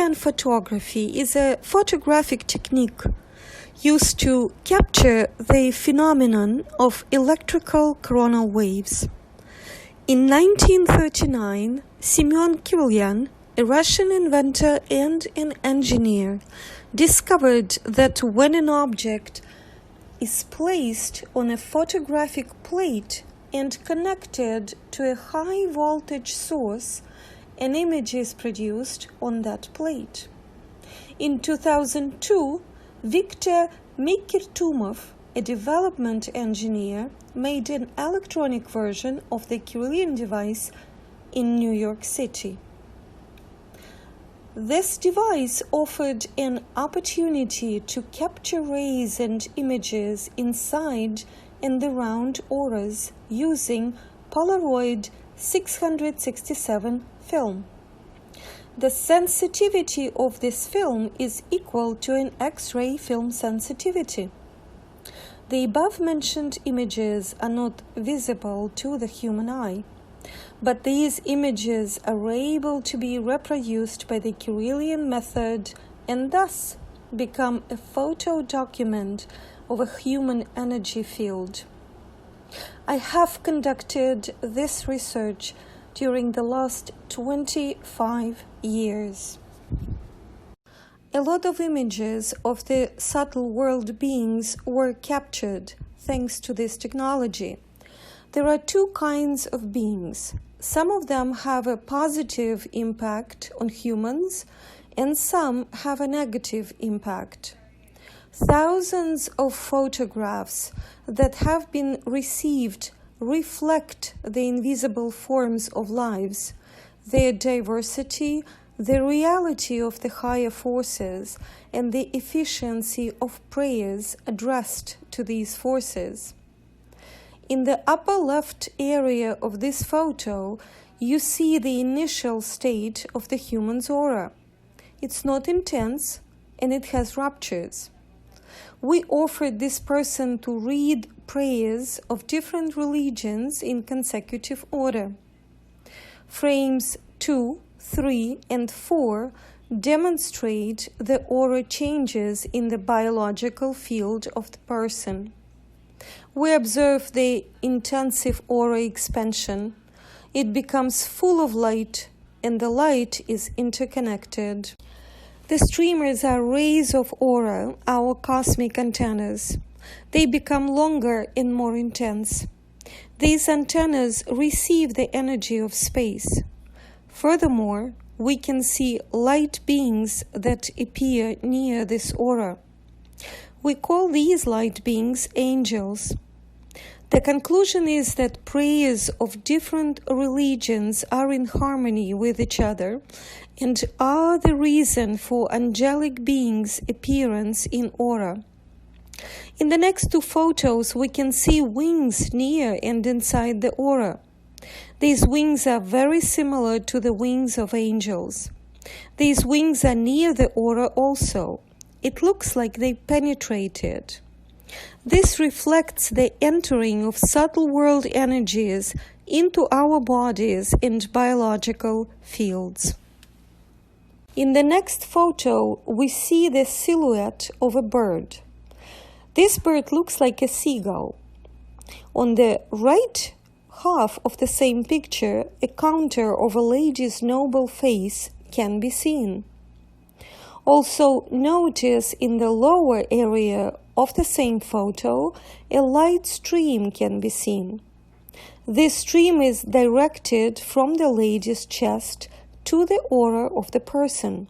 Jungian photography is a photographic technique used to capture the phenomenon of electrical coronal waves. In 1939, Semyon Kirlian, a Russian inventor and an engineer, discovered that when an object is placed on a photographic plate and connected to a high voltage source, an image is produced on that plate. In 2002, Viktor Mikirtumov, a development engineer, made an electronic version of the Kirlian device in New York City. This device offered an opportunity to capture rays and images inside and around auras using Polaroid 667 film. The sensitivity of this film is equal to an X-ray film sensitivity. The above-mentioned images are not visible to the human eye, but these images are able to be reproduced by the Kirlian method and thus become a photo document of a human energy field. I have conducted this research during the last 25 years. A lot of images of the subtle world beings were captured thanks to this technology. There are two kinds of beings. Some of them have a positive impact on humans, and some have a negative impact. Thousands of photographs that have been received reflect the invisible forms of lives, their diversity, the reality of the higher forces, and the efficiency of prayers addressed to these forces. In the upper left area of this photo, you see the initial state of the human's aura. It's not intense, and it has ruptures. We offered this person to read prayers of different religions in consecutive order. Frames 2, 3, and 4 demonstrate the aura changes in the biological field of the person. We observe the intensive aura expansion. It becomes full of light, and the light is interconnected. The streamers are rays of aura, our cosmic antennas. They become longer and more intense. These antennas receive the energy of space. Furthermore, we can see light beings that appear near this aura. We call these light beings angels. The conclusion is that prayers of different religions are in harmony with each other and are the reason for angelic beings' appearance in aura. In the next two photos, we can see wings near and inside the aura. These wings are very similar to the wings of angels. These wings are near the aura also. It looks like they penetrated. This reflects the entering of subtle world energies into our bodies and biological fields. In the next photo, we see the silhouette of a bird. This bird looks like a seagull. On the right half of the same picture, a contour of a lady's noble face can be seen. Also, notice in the lower area of the same photo, a light stream can be seen. This stream is directed from the lady's chest to the aura of the person.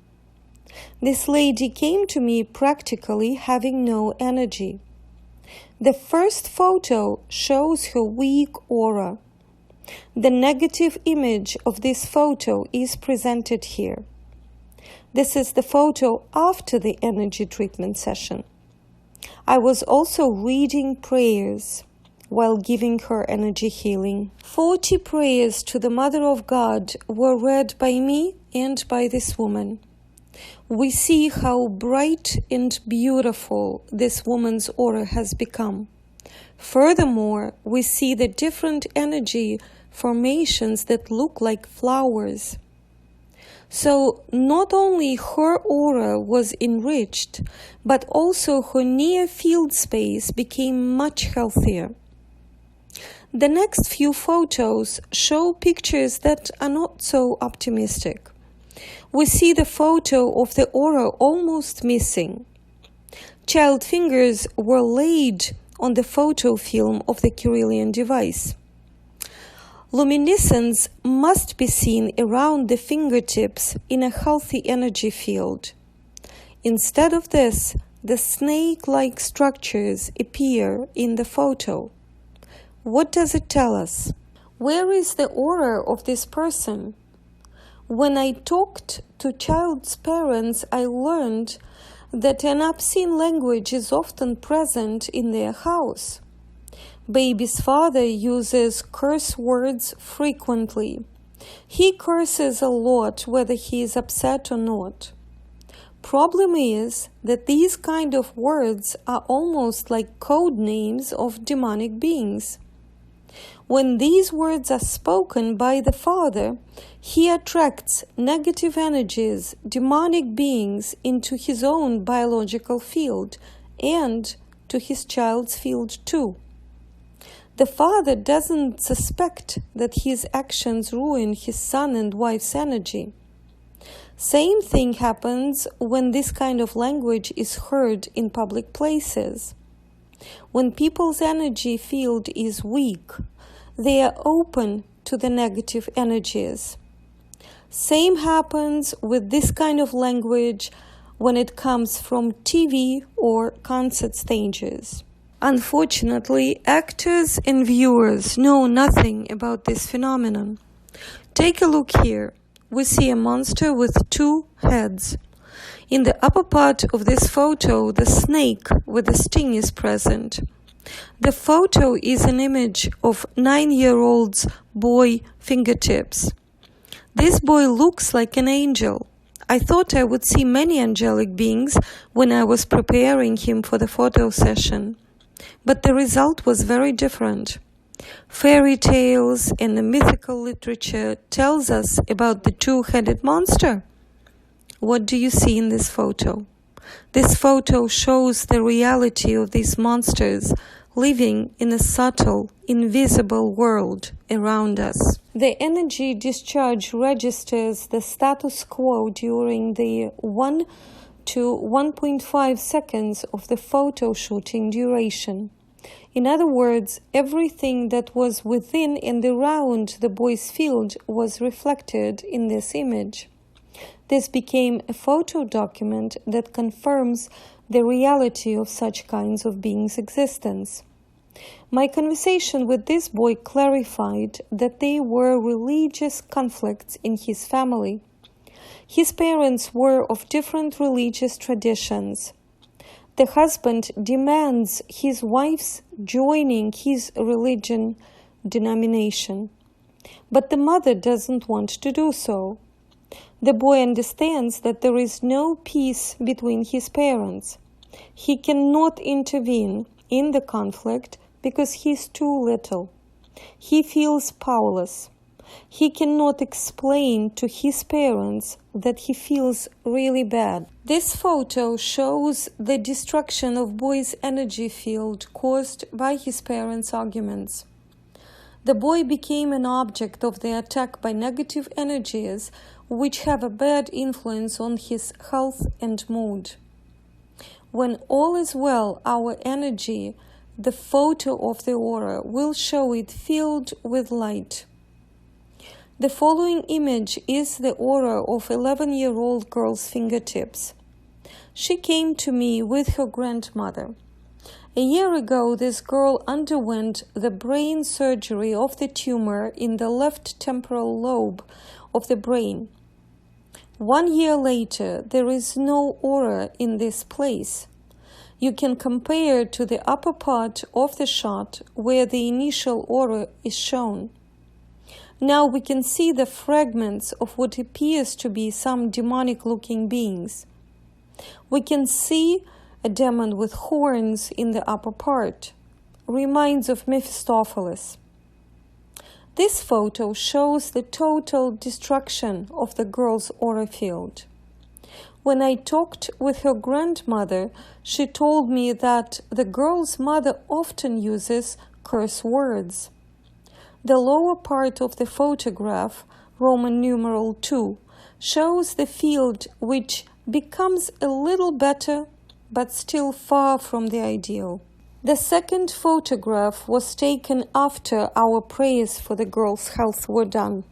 This lady came to me practically having no energy. The first photo shows her weak aura. The negative image of this photo is presented here. This is the photo after the energy treatment session. I was also reading prayers while giving her energy healing. 40 prayers to the Mother of God were read by me and by this woman. We see how bright and beautiful this woman's aura has become. Furthermore, we see the different energy formations that look like flowers. So not only her aura was enriched, but also her near field space became much healthier. The next few photos show pictures that are not so optimistic. We see the photo of the aura almost missing. Child fingers were laid on the photo film of the Kirlian device. Luminescence must be seen around the fingertips in a healthy energy field. Instead of this, the snake-like structures appear in the photo. What does it tell us? Where is the aura of this person? When I talked to child's parents, I learned that an obscene language is often present in their house. Baby's father uses curse words frequently. He curses a lot whether he is upset or not. Problem is that these kind of words are almost like code names of demonic beings. When these words are spoken by the father, he attracts negative energies, demonic beings into his own biological field and to his child's field too. The father doesn't suspect that his actions ruin his son and wife's energy. Same thing happens when this kind of language is heard in public places. When people's energy field is weak, they are open to the negative energies. Same happens with this kind of language when it comes from TV or concert stages. Unfortunately, actors and viewers know nothing about this phenomenon. Take a look here. We see a monster with two heads. In the upper part of this photo, the snake with the sting is present. The photo is an image of 9-year-old's boy fingertips. This boy looks like an angel. I thought I would see many angelic beings when I was preparing him for the photo session. But the result was very different. Fairy tales and the mythical literature tells us about the two-headed monster. What do you see in this photo? This photo shows the reality of these monsters living in a subtle, invisible world around us. The energy discharge registers the status quo during the 1 to 1.5 seconds of the photo shooting duration. In other words, everything that was within and around the boy's field was reflected in this image. This became a photo document that confirms the reality of such kinds of beings' existence. My conversation with this boy clarified that there were religious conflicts in his family. His parents were of different religious traditions. The husband demands his wife's joining his religion denomination, but the mother doesn't want to do so. The boy understands that there is no peace between his parents. He cannot intervene in the conflict because he is too little. He feels powerless. He cannot explain to his parents that he feels really bad. This photo shows the destruction of boy's energy field caused by his parents' arguments. The boy became an object of the attack by negative energies which have a bad influence on his health and mood. When all is well, our energy, the photo of the aura, will show it filled with light. The following image is the aura of 11-year-old girl's fingertips. She came to me with her grandmother. A year ago, this girl underwent the brain surgery of the tumor in the left temporal lobe of the brain. 1 year later, there is no aura in this place. You can compare to the upper part of the shot where the initial aura is shown. Now we can see the fragments of what appears to be some demonic-looking beings. We can see a demon with horns in the upper part. Reminds of Mephistopheles. This photo shows the total destruction of the girl's aura field. When I talked with her grandmother, she told me that the girl's mother often uses curse words. The lower part of the photograph, Roman numeral 2, shows the field which becomes a little better but still far from the ideal. The second photograph was taken after our prayers for the girl's health were done.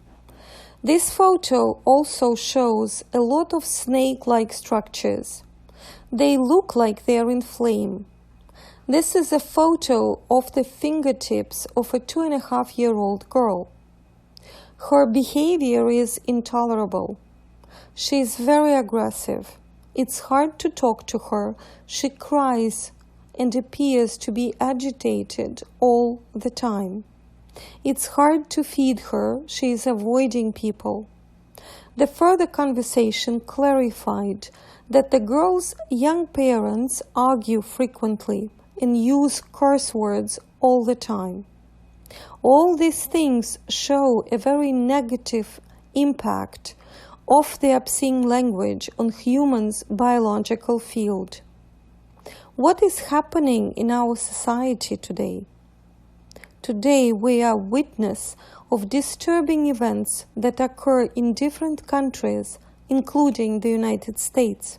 This photo also shows a lot of snake-like structures. They look like they are in flame. This is a photo of the fingertips of a 2.5-year-old girl. Her behavior is intolerable. She is very aggressive. It's hard to talk to her. She cries and appears to be agitated all the time. It's hard to feed her. She is avoiding people. The further conversation clarified that the girl's young parents argue frequently and use curse words all the time. All these things show a very negative impact of the obscene language on humans' biological field. What is happening in our society today? Today we are witness of disturbing events that occur in different countries, including the United States.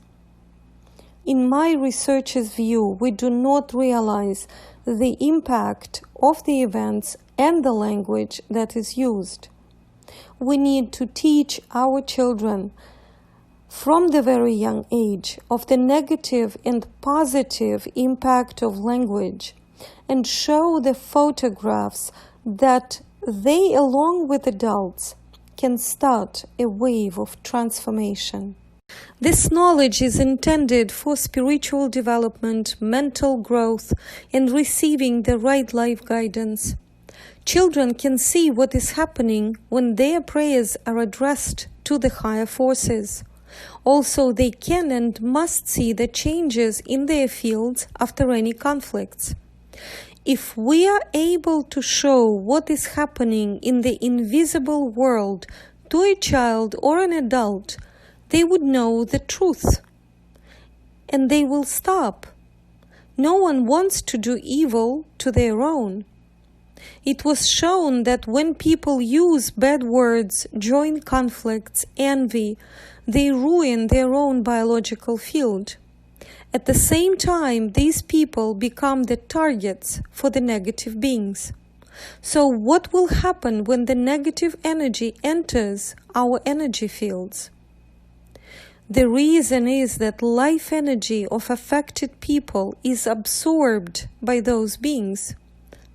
In my researcher's view, we do not realize the impact of the events and the language that is used. We need to teach our children from the very young age of the negative and positive impact of language and show the photographs that they, along with adults, can start a wave of transformation. This knowledge is intended for spiritual development, mental growth, and receiving the right life guidance. Children can see what is happening when their prayers are addressed to the higher forces. Also, they can and must see the changes in their fields after any conflicts. If we are able to show what is happening in the invisible world to a child or an adult, they would know the truth, and they will stop. No one wants to do evil to their own. It was shown that when people use bad words, join conflicts, envy, they ruin their own biological field. At the same time, these people become the targets for the negative beings. So what will happen when the negative energy enters our energy fields? The reason is that life energy of affected people is absorbed by those beings.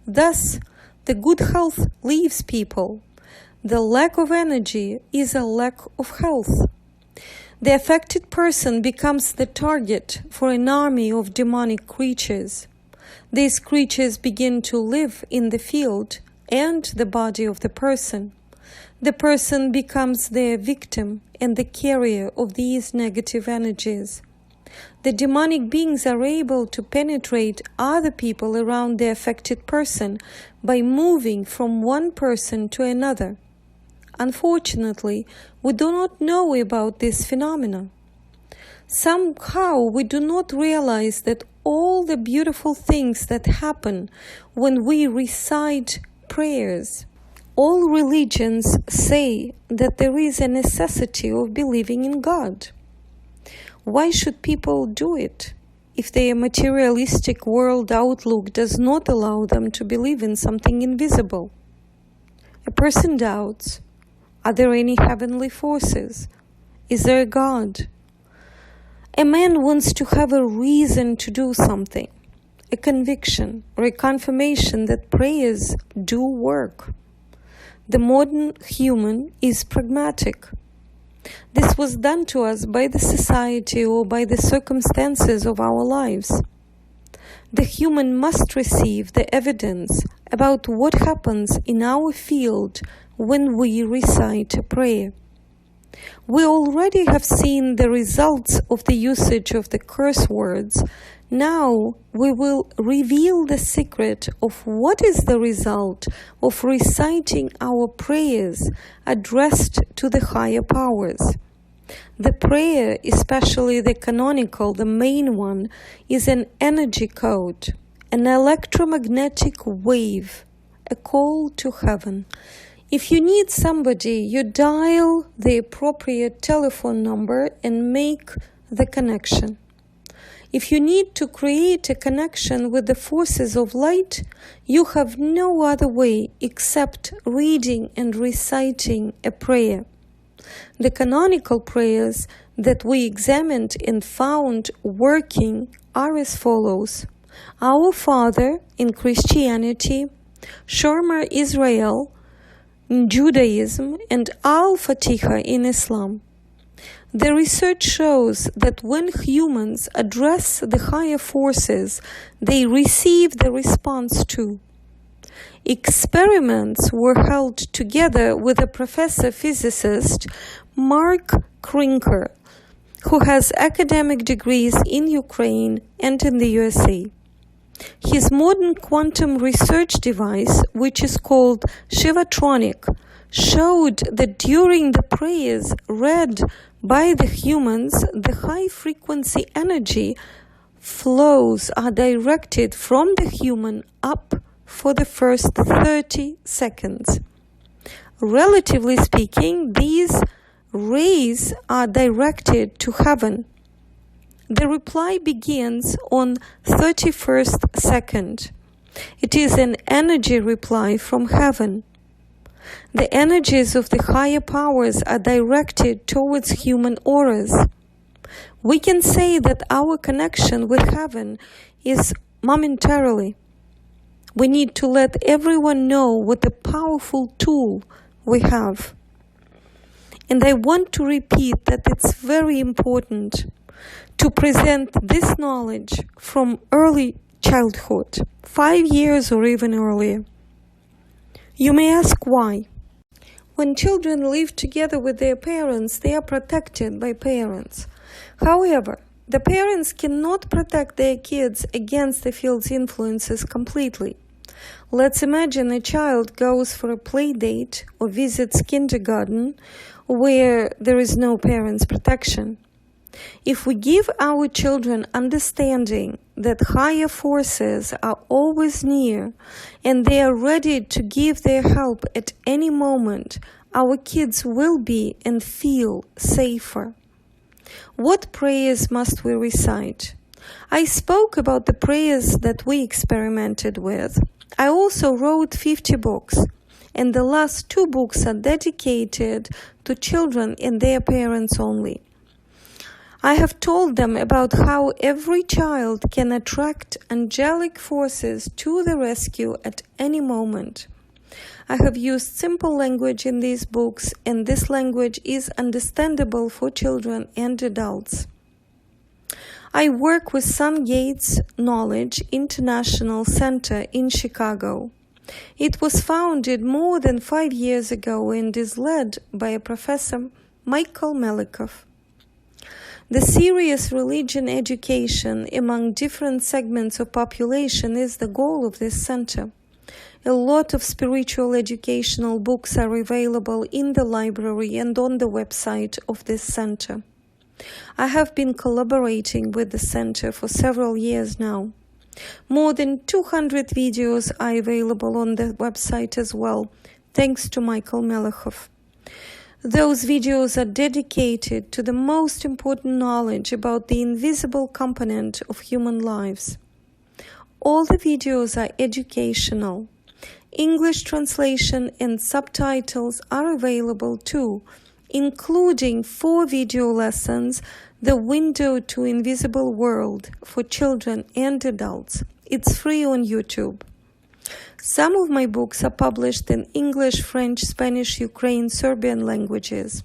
Thus, the good health leaves people. The lack of energy is a lack of health. The affected person becomes the target for an army of demonic creatures. These creatures begin to live in the field and the body of the person. The person becomes their victim and the carrier of these negative energies. The demonic beings are able to penetrate other people around the affected person by moving from one person to another. Unfortunately, we do not know about this phenomena. Somehow we do not realize that all the beautiful things that happen when we recite prayers. All religions say that there is a necessity of believing in God. Why should people do it if their materialistic world outlook does not allow them to believe in something invisible? A person doubts. Are there any heavenly forces? Is there a God? A man wants to have a reason to do something, a conviction or a confirmation that prayers do work. The modern human is pragmatic. This was done to us by the society or by the circumstances of our lives. The human must receive the evidence about what happens in our field when we recite a prayer. We already have seen the results of the usage of the curse words. Now we will reveal the secret of what is the result of reciting our prayers addressed to the higher powers. The prayer, especially the canonical, the main one, is an energy code, an electromagnetic wave, a call to heaven. If you need somebody, you dial the appropriate telephone number and make the connection. If you need to create a connection with the forces of light, you have no other way except reading and reciting a prayer. The canonical prayers that we examined and found working are as follows: Our Father in Christianity, Shomer Israel in Judaism, and Al-Fatiha in Islam. The research shows that when humans address the higher forces, they receive the response too. Experiments were held together with a professor physicist, Mark Krinker, who has academic degrees in Ukraine and in the USA. His modern quantum research device, which is called Shivatronic, showed that during the prayers read by the humans, the high-frequency energy flows are directed from the human up for the first 30 seconds. Relatively speaking, these rays are directed to heaven. The reply begins on 31st second. It is an energy reply from heaven. The energies of the higher powers are directed towards human auras. We can say that our connection with heaven is momentarily. We need to let everyone know what a powerful tool we have. And I want to repeat that it's very important to present this knowledge from early childhood, 5 years or even earlier. You may ask why. When children live together with their parents, they are protected by parents. However, the parents cannot protect their kids against the field's influences completely. Let's imagine a child goes for a play date or visits kindergarten where there is no parents' protection. If we give our children understanding that higher forces are always near and they are ready to give their help at any moment, our kids will be and feel safer. What prayers must we recite? I spoke about the prayers that we experimented with. I also wrote 50 books, and the last 2 books are dedicated to children and their parents only. I have told them about how every child can attract angelic forces to the rescue at any moment. I have used simple language in these books, and this language is understandable for children and adults. I work with Sun Gates Knowledge International Center in Chicago. It was founded more than 5 years ago and is led by a Professor Michael Melikov. The serious religion education among different segments of population is the goal of this center. A lot of spiritual educational books are available in the library and on the website of this center. I have been collaborating with the center for several years now. More than 200 videos are available on the website as well, thanks to Michael Melikov. Those videos are dedicated to the most important knowledge about the invisible component of human lives. All the videos are educational. English translation and subtitles are available too, including 4 video lessons, The Window to Invisible World for children and adults. It's free on YouTube. Some of my books are published in English, French, Spanish, Ukrainian, Serbian languages.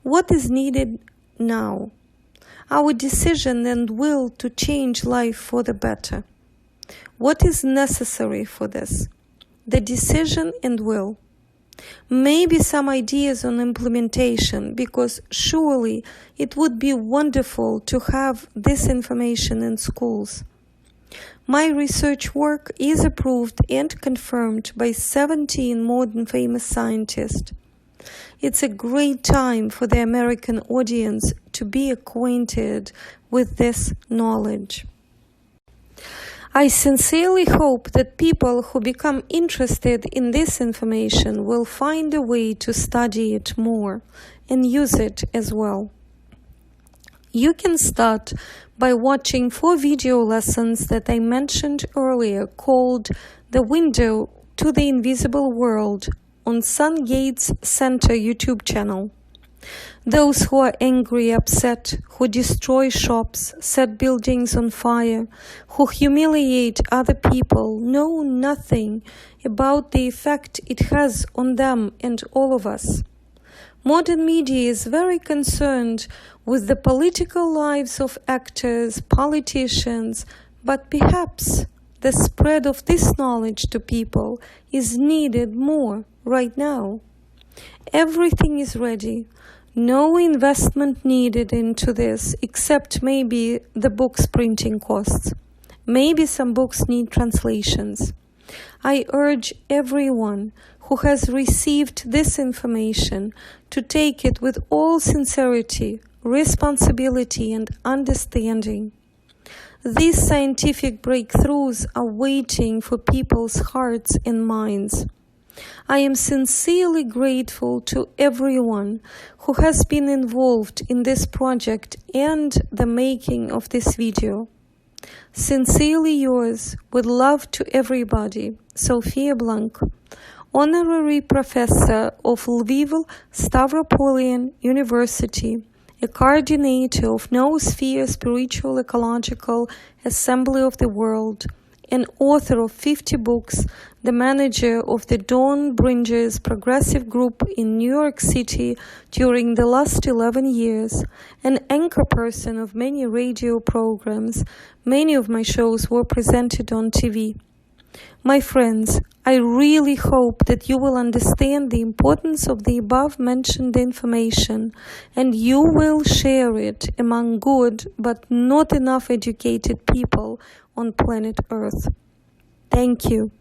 What is needed now? Our decision and will to change life for the better. What is necessary for this? The decision and will. Maybe some ideas on implementation, because surely it would be wonderful to have this information in schools. My research work is approved and confirmed by 17 modern famous scientists. It's a great time for the American audience to be acquainted with this knowledge. I sincerely hope that people who become interested in this information will find a way to study it more and use it as well. You can start by watching 4 video lessons that I mentioned earlier called The Window to the Invisible World on Sun Gates Center YouTube channel. Those who are angry, upset, who destroy shops, set buildings on fire, who humiliate other people, know nothing about the effect it has on them and all of us. Modern media is very concerned with the political lives of actors, politicians, but perhaps the spread of this knowledge to people is needed more right now. Everything is ready. No investment needed into this, except maybe the book's printing costs. Maybe some books need translations. I urge everyone who has received this information to take it with all sincerity, responsibility, and understanding. These scientific breakthroughs are waiting for people's hearts and minds. I am sincerely grateful to everyone who has been involved in this project and the making of this video. Sincerely yours, with love to everybody, Sofia Blank, Honorary Professor of Lviv Stavropolian University, a coordinator of Noosphere Spiritual Ecological Assembly of the World, an author of 50 books, the manager of the Dawn Bridges Progressive Group in New York City during the last 11 years, an anchor person of many radio programs. Many of my shows were presented on TV. My friends, I really hope that you will understand the importance of the above-mentioned information and you will share it among good but not enough educated people on planet Earth. Thank you.